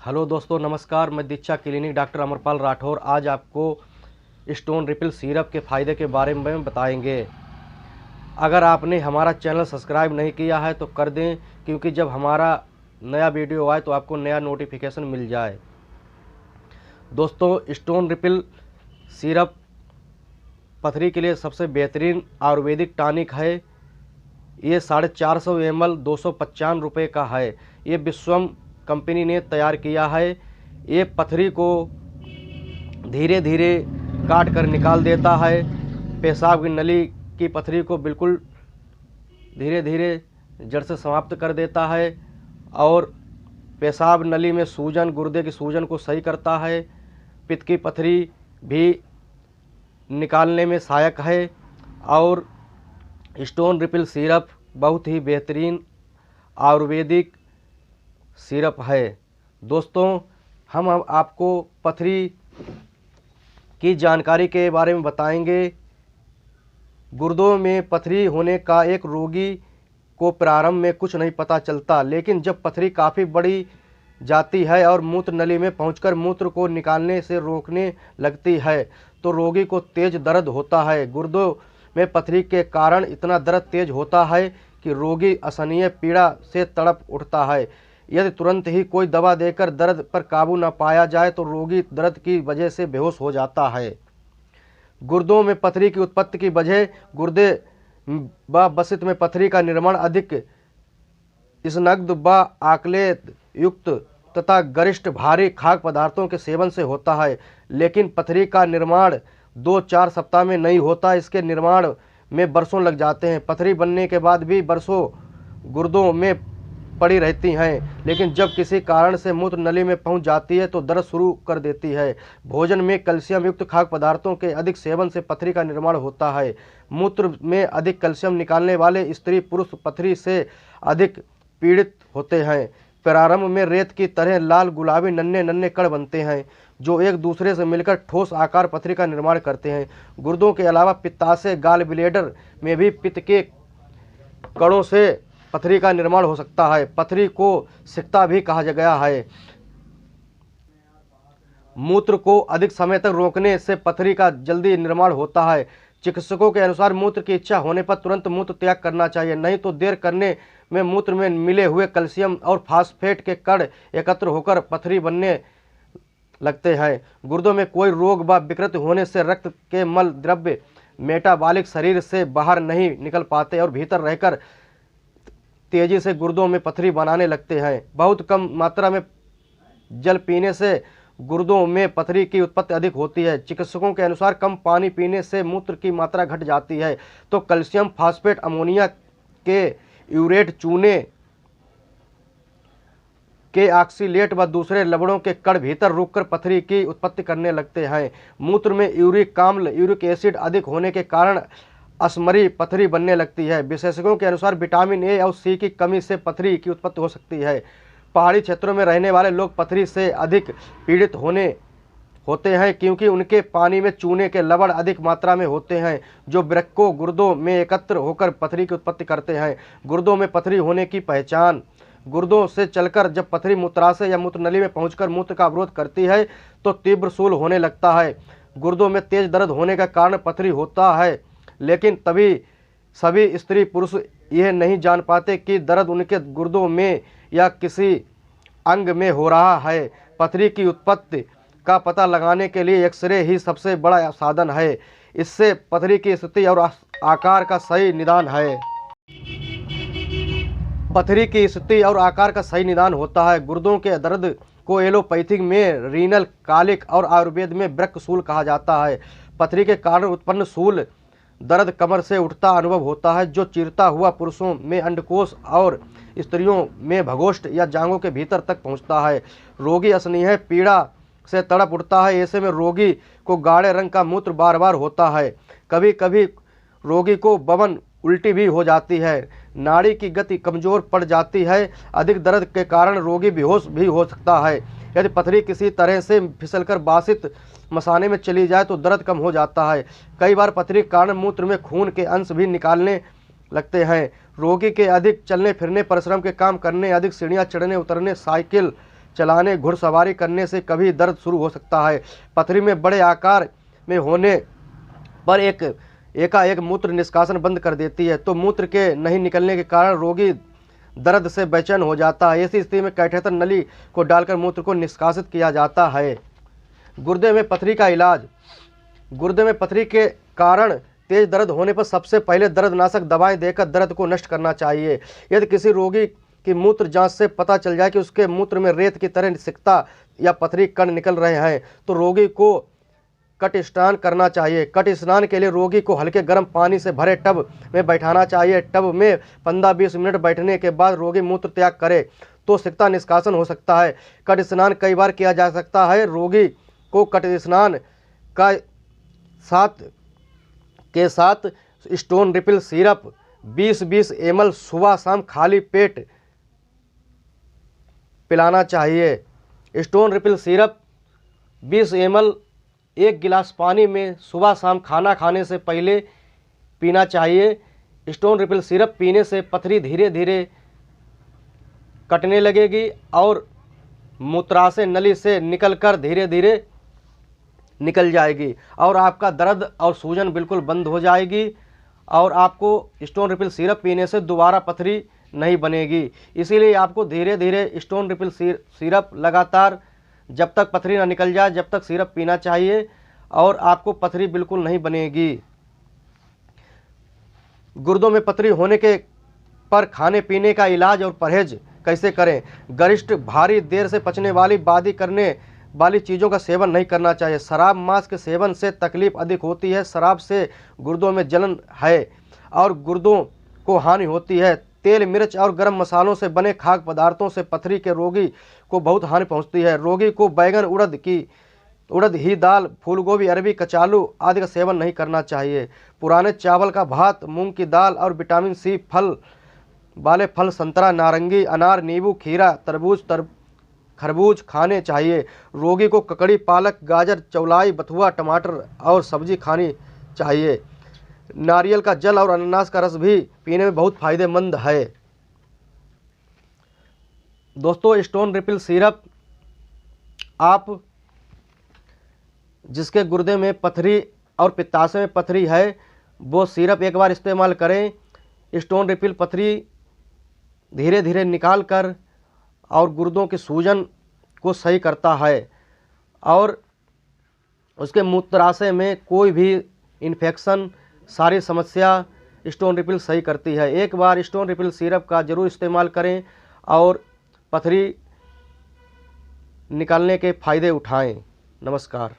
Hello दोस्तों, नमस्कार। मैं दीक्षा क्लिनिक डॉक्टर अमरपाल राठौर आज आपको स्टोन रिपल सिरप के फ़ायदे के बारे में बताएंगे। अगर आपने हमारा चैनल सब्सक्राइब नहीं किया है तो कर दें, क्योंकि जब हमारा नया वीडियो आए तो आपको नया नोटिफिकेशन मिल जाए। दोस्तों, स्टोन रिपल सिरप पथरी के लिए सबसे बेहतरीन आयुर्वेदिक टॉनिक है। ये 450 ml 295 रुपये का है। ये विश्वम कंपनी ने तैयार किया है। ये पथरी को धीरे धीरे काट कर निकाल देता है। पेशाब की नली की पथरी को बिल्कुल धीरे धीरे जड़ से समाप्त कर देता है और पेशाब नली में सूजन, गुर्दे की सूजन को सही करता है। पित्त की पथरी भी निकालने में सहायक है। और स्टोन रिपल सिरप बहुत ही बेहतरीन आयुर्वेदिक सिरप है। दोस्तों, हम अब आपको पथरी की जानकारी के बारे में बताएंगे। गुर्दों में पथरी होने का एक रोगी को प्रारंभ में कुछ नहीं पता चलता, लेकिन जब पथरी काफ़ी बड़ी जाती है और मूत्र नली में पहुंचकर मूत्र को निकालने से रोकने लगती है तो रोगी को तेज दर्द होता है। गुर्दों में पथरी के कारण इतना दर्द तेज होता है कि रोगी असहनीय पीड़ा से तड़प उठता है। यदि तुरंत ही कोई दवा देकर दर्द पर काबू न पाया जाए तो रोगी दर्द की वजह से बेहोश हो जाता है। गुर्दों में पथरी की उत्पत्ति की वजह: गुर्दे व वसित में पथरी का निर्माण अधिक स्नग्ध व आक्लेद युक्त तथा गरिष्ठ भारी खाद्य पदार्थों के सेवन से होता है। लेकिन पथरी का निर्माण 2-4 सप्ताह में नहीं होता, इसके निर्माण में वर्षों लग जाते हैं। पथरी बनने के बाद भी वर्षों गुर्दों में पड़ी रहती हैं, लेकिन जब किसी कारण से मूत्र नली में पहुंच जाती है तो दर्द शुरू कर देती है। भोजन में कैल्शियम युक्त खाद्य पदार्थों के अधिक सेवन से पथरी का निर्माण होता है। मूत्र में अधिक कैल्शियम निकालने वाले स्त्री पुरुष पथरी से अधिक पीड़ित होते हैं। प्रारंभ में रेत की तरह लाल गुलाबी नन्हे नन्हे कण बनते हैं जो एक दूसरे से मिलकर ठोस आकार पथरी का निर्माण करते हैं। गुर्दों के अलावा पित्ताशय गाल ब्लैडर में भी पित्त के कणों से पथरी का निर्माण हो सकता है। पथरी को सिकता भी कहा गया है। मूत्र को अधिक समय तक रोकने से पथरी का जल्दी निर्माण होता है। चिकित्सकों के अनुसार मूत्र की इच्छा होने पर तुरंत मूत्र त्याग करना चाहिए, नहीं तो देर करने में मूत्र में मिले हुए कैल्शियम और फास्फेट के कण एकत्र होकर पथरी बनने लगते हैं। गुर्दों में कोई रोग व विकृति होने से रक्त के मल द्रव्य मेटाबॉलिक शरीर से बाहर नहीं निकल पाते और भीतर रहकर तेजी से गुर्दों में पथरी बनाने लगते हैं। बहुत कम मात्रा में जल पीने से गुर्दों में पथरी की उत्पत्ति अधिक होती है। चिकित्सकों के अनुसार कम पानी पीने से मूत्र की मात्रा घट जाती है तो कैल्शियम फास्फेट अमोनिया के यूरेट चूने के ऑक्सीलेट व दूसरे लवणों के कण भीतर रुककर पथरी की उत्पत्ति करने लगते हैं। मूत्र में यूरिक अम्ल यूरिक एसिड अधिक होने के कारण असमरी पथरी बनने लगती है। विशेषज्ञों के अनुसार विटामिन ए और सी की कमी से पथरी की उत्पत्ति हो सकती है। पहाड़ी क्षेत्रों में रहने वाले लोग पथरी से अधिक पीड़ित होते हैं क्योंकि उनके पानी में चूने के लवण अधिक मात्रा में होते हैं जो वृक्कों गुर्दों में एकत्र होकर पथरी की उत्पत्ति करते हैं। गुर्दों में पथरी होने की पहचान: गुर्दों से चलकर जब पथरी मूत्राशय या मूत्र नली में पहुंचकर मूत्र का अवरोध करती है तो तीव्र शूल होने लगता है। गुर्दों में तेज दर्द होने का कारण पथरी होता है, लेकिन तभी सभी स्त्री पुरुष यह नहीं जान पाते कि दर्द उनके गुर्दों में या किसी अंग में हो रहा है। पथरी की उत्पत्ति का पता लगाने के लिए एक्सरे ही सबसे बड़ा साधन है। इससे पथरी की स्थिति और आकार का सही निदान है। पथरी की स्थिति और आकार का सही निदान होता है। गुर्दों के दर्द को एलोपैथिक में रीनल कालिक और आयुर्वेद में वृक्क शूल कहा जाता है। पथरी के कारण उत्पन्न शूल दर्द कमर से उठता अनुभव होता है जो चीरता हुआ पुरुषों में अंडकोश और स्त्रियों में भगोष्ठ या जांघों के भीतर तक पहुंचता है। रोगी असहनीय पीड़ा से तड़प उठता है। ऐसे में रोगी को गाढ़े रंग का मूत्र बार बार होता है। कभी कभी रोगी को बवन उल्टी भी हो जाती है। नाड़ी की गति कमजोर पड़ जाती है। अधिक दर्द के कारण रोगी बेहोश भी हो सकता है। यदि पथरी किसी तरह से फिसलकर बासित मसाने में चली जाए तो दर्द कम हो जाता है। कई बार पथरी के कारण मूत्र में खून के अंश भी निकालने लगते हैं। रोगी के अधिक चलने फिरने, परिश्रम के काम करने, अधिक सीढ़ियाँ चढ़ने उतरने, साइकिल चलाने, घुड़सवारी करने से कभी दर्द शुरू हो सकता है। पथरी में बड़े आकार में होने पर एकाएक मूत्र निष्कासन बंद कर देती है, तो मूत्र के नहीं निकलने के कारण रोगी दर्द से बेचैन हो जाता है। ऐसी स्थिति में कैथेटर नली को डालकर मूत्र को निष्कासित किया जाता है। गुर्दे में पथरी का इलाज। गुर्दे में पथरी के कारण तेज दर्द होने पर सबसे पहले दर्दनाशक दवाएं देकर दर्द को नष्ट करना चाहिए। यदि किसी रोगी की मूत्र जांच से पता चल जाए कि उसके मूत्र में रेत की तरह सिकता या पथरी कण निकल रहे हैं, तो रोगी को कट स्नान करना चाहिए। कट स्नान के लिए रोगी को हल्के गर्म पानी से भरे टब में बैठाना चाहिए। टब में 15-20 मिनट बैठने के बाद रोगी मूत्र त्याग करे तो सिकता निष्कासन हो सकता है। कट स्नान कई बार किया जा सकता है। रोगी को कट स्नान के साथ स्टोन रिपिल सिरप 20-20 ml सुबह शाम खाली पेट पिलाना चाहिए। स्टोन रिपिल सिरप 20 ml 1 गिलास पानी में सुबह शाम खाना खाने से पहले पीना चाहिए। स्टोन रिपिल सिरप पीने से पथरी धीरे धीरे कटने लगेगी और मूत्राशय नली से निकलकर धीरे धीरे निकल जाएगी और आपका दर्द और सूजन बिल्कुल बंद हो जाएगी और आपको स्टोन रिपिल सिरप पीने से दोबारा पथरी नहीं बनेगी। इसीलिए आपको धीरे धीरे स्टोन रिपिल सिरप लगातार जब तक पथरी ना निकल जाए जब तक सिरप पीना चाहिए और आपको पथरी बिल्कुल नहीं बनेगी। गुर्दों में पथरी होने के पर खाने पीने का इलाज और परहेज कैसे करें। गरिष्ठ भारी देर से पचने वाली बादी करने वाली चीज़ों का सेवन नहीं करना चाहिए। शराब मांस के सेवन से तकलीफ अधिक होती है। शराब से गुर्दों में जलन है और गुर्दों को हानि होती है। तेल, मिर्च और गर्म मसालों से बने खाद्य पदार्थों से पथरी के रोगी को बहुत हानि पहुंचती है। रोगी को बैगन, उड़द ही दाल, फूलगोभी, अरबी, कचालू आदि का सेवन नहीं करना चाहिए। पुराने चावल का भात, मूंग की दाल और विटामिन सी वाले फल संतरा, नारंगी, अनार, नींबू, खीरा, खरबूज खाने चाहिए। रोगी को ककड़ी, पालक, गाजर, चौलाई, बथुआ, टमाटर और सब्जी खानी चाहिए। नारियल का जल और अनानास का रस भी पीने में बहुत फायदेमंद है। दोस्तों, स्टोन रिपिल सिरप आप जिसके गुर्दे में पथरी और पित्ताशय में पथरी है वो सिरप एक बार इस्तेमाल करें। स्टोन रिपिल पथरी धीरे धीरे निकाल कर और गुर्दों की सूजन को सही करता है और उसके मूत्राशय में कोई भी इन्फेक्शन, सारी समस्या स्टोन रिपिल सही करती है। एक बार स्टोन रिपिल सिरप का ज़रूर इस्तेमाल करें और पथरी निकालने के फ़ायदे उठाएं। नमस्कार।